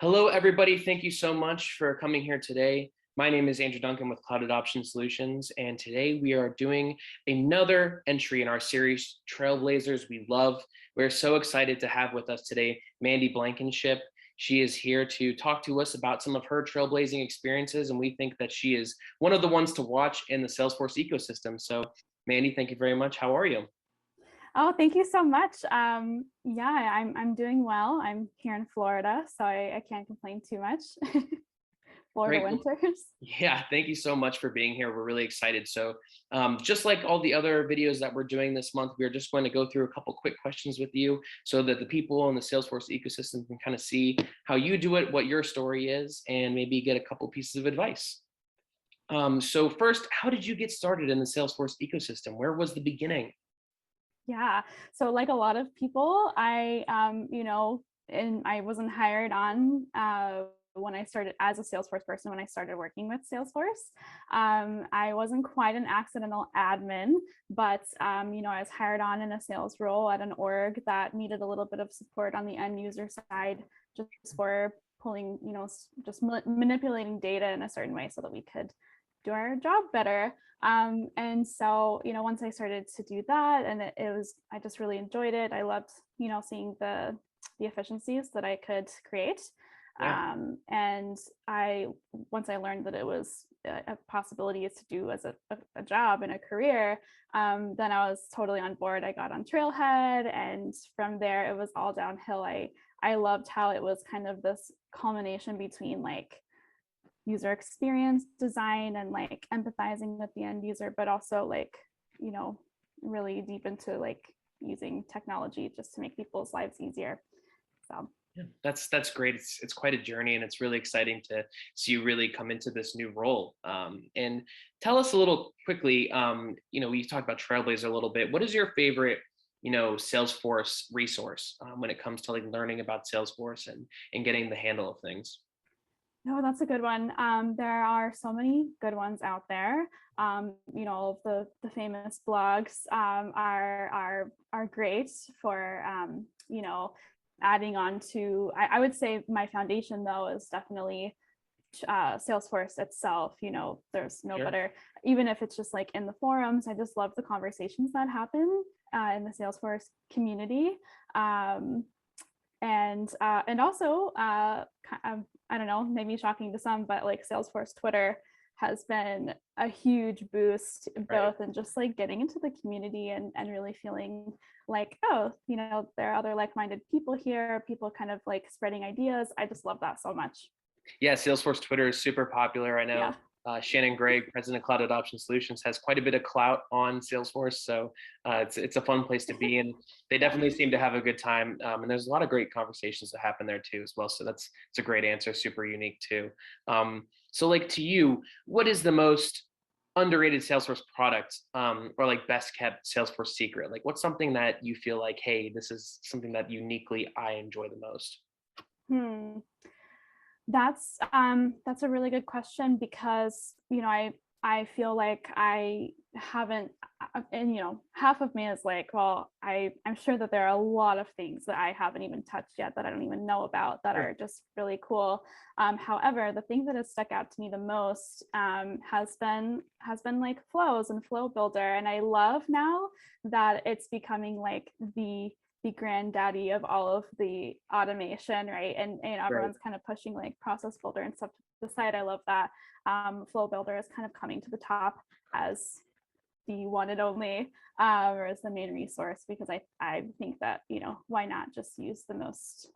Hello, everybody. Thank you so much for coming here today. My name is Andrew Duncan with Cloud Adoption Solutions, and today we are doing another entry in our series, Trailblazers We Love. We're so excited to have with us today Mandy Blankenship. She is here to talk to us about some of her trailblazing experiences, and we think that she is one of the ones to watch in the Salesforce ecosystem. So, Mandy, thank you very much. How are you? Oh, thank you so much. Yeah, I'm doing well. I'm here in Florida, so I can't complain too much. Florida Great. winters. Yeah, thank you so much for being here. We're really excited. So, just like all the other videos that we're doing this month, we're just going to go through a couple quick questions with you so that the people in the Salesforce ecosystem can kind of see how you do it, what your story is, and maybe get a couple pieces of advice. So first, how did you get started in the Salesforce ecosystem? Where was the beginning? Yeah. So like a lot of people, and I wasn't hired on when I started as a Salesforce person, when I started working with Salesforce. I wasn't quite an accidental admin, but I was hired on in a sales role at an org that needed a little bit of support on the end user side, just for pulling, just manipulating data in a certain way so that we could do our job better. And so, once I started to do that, and I just really enjoyed it. I loved, seeing the efficiencies that I could create. Yeah. And once I learned that it was a possibility to do as a job and a career, then I was totally on board. I got on Trailhead, and from there it was all downhill. I loved how it was kind of this culmination between like user experience design and like empathizing with the end user, but also like, really deep into like using technology just to make people's lives easier. So Yeah, that's great. It's quite a journey, and it's really exciting to see you really come into this new role. And tell us a little quickly. We talked about Trailblazer a little bit. What is your favorite, Salesforce resource when it comes to like learning about Salesforce and getting the handle of things? no, that's a good one. There are so many good ones out there. All of the famous blogs are great for adding on to. I would say my foundation though is definitely Salesforce itself. There's no Sure. better, even if it's just like in the forums. I just love the conversations that happen in the Salesforce community. And also I don't know, maybe shocking to some, but like Salesforce Twitter has been a huge boost Right. both in just like getting into the community and really feeling like, oh, there are other like-minded people here, people kind of like spreading ideas. I just love that so much. Yeah, Salesforce Twitter is super popular. I know Yeah. Shannon Gray, president of Cloud Adoption Solutions, has quite a bit of clout on Salesforce, so it's a fun place to be, and they Yeah. definitely seem to have a good time. And there's a lot of great conversations that happen there too, as well. So it's a great answer, super unique too. So, like to you, what is the most underrated Salesforce product, or like best kept Salesforce secret? Like, what's something that you feel like, hey, this is something that uniquely I enjoy the most? Hmm. That's a really good question because I feel like I haven't, and half of me is like, well, I'm sure that there are a lot of things that I haven't even touched yet that I don't even know about that Sure. are just really cool. However, the thing that has stuck out to me the most has been like flows and flow builder, and I love now that it's becoming like the granddaddy of all of the automation, right? And Right. everyone's kind of pushing like process builder and stuff to the side. I love that. Flow builder is kind of coming to the top as the one and only, or as the main resource, because I think that, why not just use the most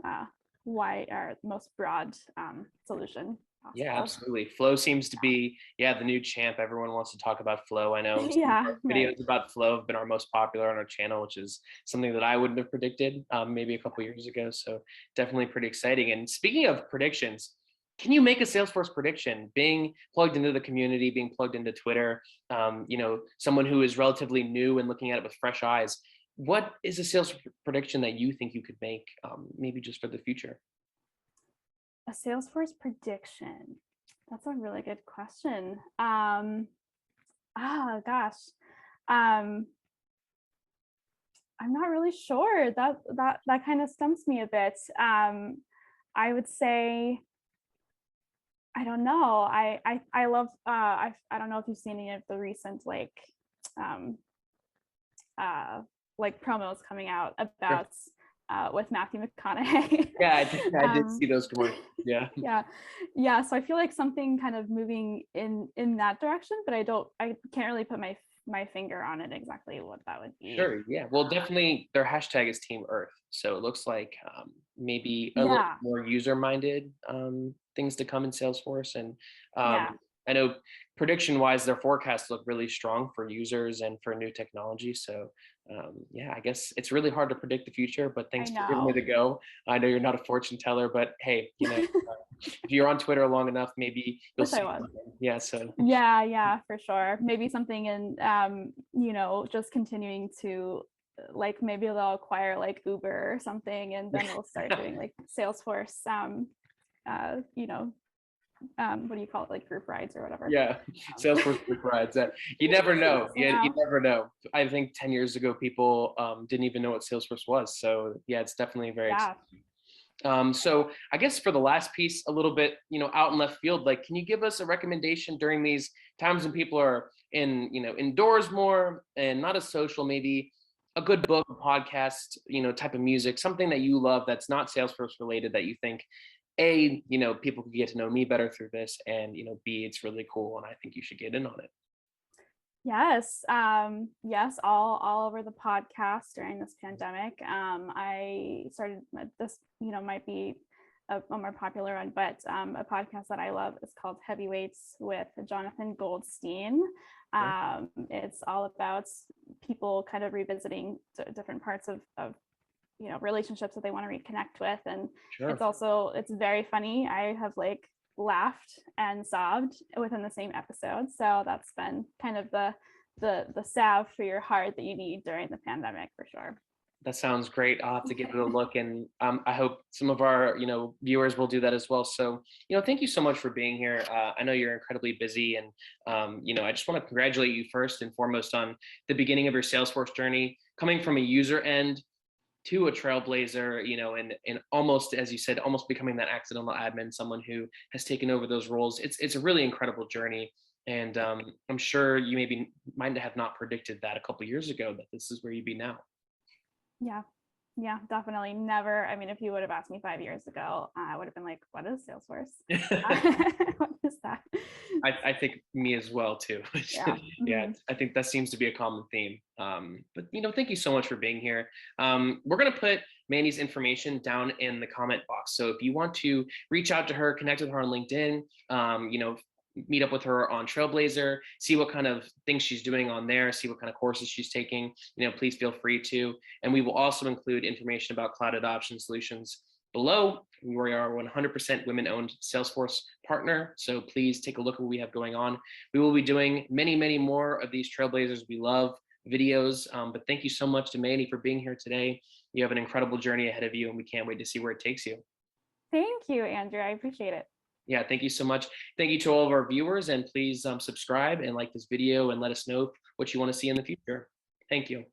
wide or most broad solution Yeah, possible. absolutely. Flow seems to be, yeah, the new champ. Everyone wants to talk about Flow. I know some of Yeah, our right. videos about Flow have been our most popular on our channel, which is something that I wouldn't have predicted maybe a couple years ago. So definitely pretty exciting. And speaking of predictions, can you make a Salesforce prediction? Being plugged into the community, being plugged into Twitter, someone who is relatively new and looking at it with fresh eyes, what is a sales prediction that you think you could make, maybe just for the future? A Salesforce prediction. That's a really good question. Gosh. Um, I'm not really sure. That kind of stumps me a bit. I would say, I don't know. I love I don't know if you've seen any of the recent um promos coming out Sure. about with Matthew McConaughey. Yeah, I did see um, those commercials. Yeah. yeah, yeah. So I feel like something kind of moving in that direction, but I can't really put my finger on it exactly what that would be. Sure. Yeah. Well, definitely their hashtag is Team Earth. So it looks like maybe a little Yeah, more user-minded things to come in Salesforce. And um, yeah, I know prediction-wise, their forecasts look really strong for users and for new technology. So yeah, I guess it's really hard to predict the future, but I thanks for giving me know. the go. I know you're not a fortune teller, but hey, if you're on Twitter long enough, maybe you'll Wish I see was. something. Yeah. So Yeah, yeah, for sure. Maybe something in just continuing to like maybe they'll acquire like Uber or something and then we'll start doing like Salesforce uh, you know, what do you call it? Like group rides or whatever. yeah, Um, Salesforce group rides. You never know. you You know, never know. I think 10 years ago, people didn't even know what Salesforce was. So yeah, it's definitely very yeah. exciting. So I guess for the last piece, a little bit, out in left field, like, can you give us a recommendation during these times when people are indoors more and not as social, maybe a good book, a podcast, type of music, something that you love that's not Salesforce related that you think, A, people could get to know me better through this, and, B, it's really cool and I think you should get in on it. Yes. Yes, all over the podcast during this pandemic. I started this, might be a more popular one, but a podcast that I love is called Heavyweights with Jonathan Goldstein. Sure. It's all about people kind of revisiting different parts of relationships that they want to reconnect with, and Sure. it's very funny. I have like laughed and sobbed within the same episode, so that's been kind of the salve for your heart that you need during the pandemic for sure. That sounds great. I'll have to give it a look, and I hope some of our viewers will do that as well. So thank you so much for being here. I know you're incredibly busy, and I just want to congratulate you first and foremost on the beginning of your Salesforce journey, coming from a user end to a trailblazer, and almost, as you said, almost becoming that accidental admin, someone who has taken over those roles. It's a really incredible journey, and I'm sure you maybe might have not predicted that a couple of years ago that this is where you'd be now. Yeah. Yeah, definitely never. I mean, if you would have asked me 5 years ago, I would have been like, what is Salesforce? What is that? I think me as well too. Yeah. Yeah, Mhm. I think that seems to be a common theme. But thank you so much for being here. We're gonna put Mandy's information down in the comment box. So if you want to reach out to her, connect with her on LinkedIn, meet up with her on Trailblazer, see what kind of things she's doing on there, see what kind of courses she's taking, please feel free to. And we will also include information about cloud adoption solutions below. We are 100% women-owned Salesforce partner, so please take a look at what we have going on. We will be doing many, many more of these Trailblazers we love videos, but thank you so much to Manny for being here today. You have an incredible journey ahead of you, and we can't wait to see where it takes you. Thank you, Andrew. I appreciate it. Yeah, thank you so much. Thank you to all of our viewers, and please subscribe and like this video and let us know what you want to see in the future. Thank you.